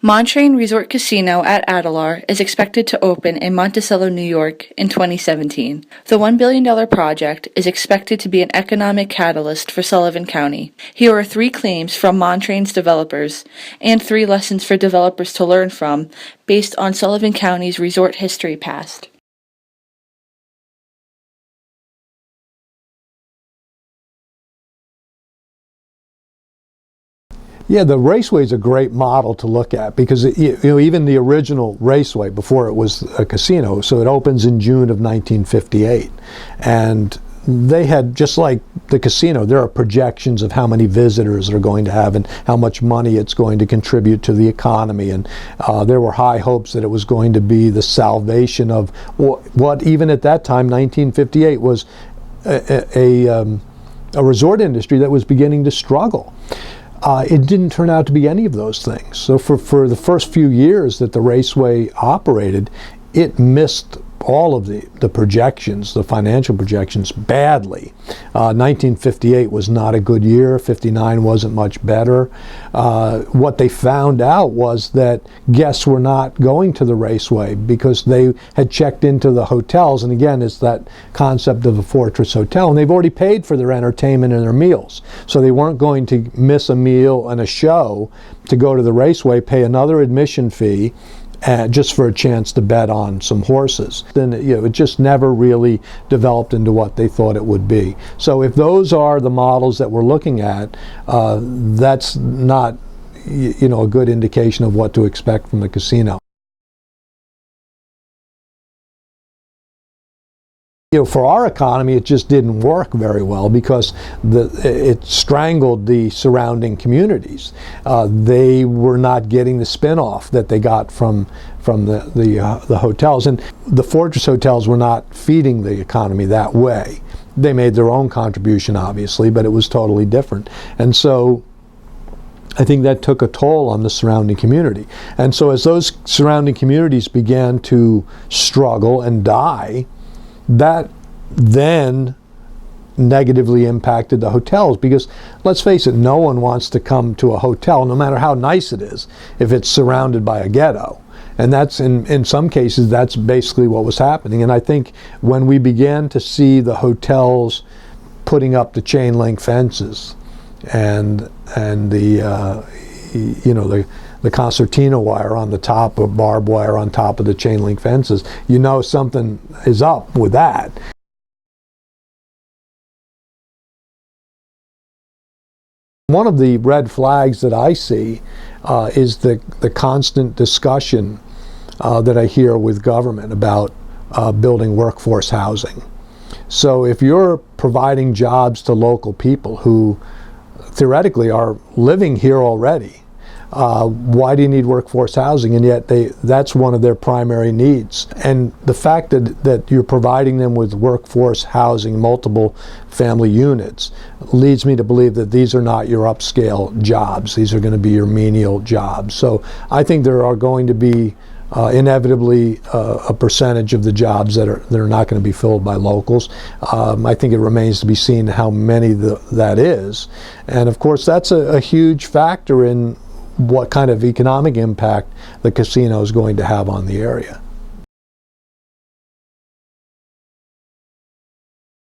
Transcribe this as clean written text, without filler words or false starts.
Montreign Resort Casino at Adelaar is expected to open in Monticello, New York in 2017. The $1 billion project is expected to be an economic catalyst for Sullivan County. Here are 3 claims from Montrein's developers and 3 lessons for developers to learn from based on Sullivan County's resort history past. Yeah, the raceway is a great model to look at because even the original raceway before it was a casino, so it opens in June of 1958, and they had, just like the casino, there are projections of how many visitors they're going to have and how much money it's going to contribute to the economy, and there were high hopes that it was going to be the salvation of what even at that time, 1958, was a resort industry that was beginning to struggle. It didn't turn out to be any of those things. So for the first few years that the raceway operated, it missed all of the projections, the financial projections, badly. 1958 was not a good year. 59 wasn't much better. What they found out was that guests were not going to the raceway because they had checked into the hotels, and again, it's that concept of a fortress hotel, and they've already paid for their entertainment and their meals. So they weren't going to miss a meal and a show to go to the raceway, pay another admission fee, just for a chance to bet on some horses. Then it just never really developed into what they thought it would be. So if those are the models that we're looking at, that's not a good indication of what to expect from the casino. For our economy, it just didn't work very well because it strangled the surrounding communities. They were not getting the spin-off that they got from the hotels, and the fortress hotels were not feeding the economy that way. They made their own contribution, obviously, but it was totally different. And so I think that took a toll on the surrounding community. And so as those surrounding communities began to struggle and die, that then negatively impacted the hotels, because let's face it, no one wants to come to a hotel, no matter how nice it is, if it's surrounded by a ghetto. And that's, in some cases, that's basically what was happening. And I think when we began to see the hotels putting up the chain link fences and the concertina wire on the top, or barbed wire on top of the chain link fences, something is up with that. One of the red flags that I see is the constant discussion that I hear with government about building workforce housing. So if you're providing jobs to local people who theoretically are living here already, why do you need workforce housing? And yet that's one of their primary needs. And the fact that you're providing them with workforce housing, multiple family units, leads me to believe that these are not your upscale jobs. These are going to be your menial jobs. So I think there are going to be inevitably a percentage of the jobs that are not going to be filled by locals. I think it remains to be seen how many that is. And of course, that's a huge factor in what kind of economic impact the casino is going to have on the area.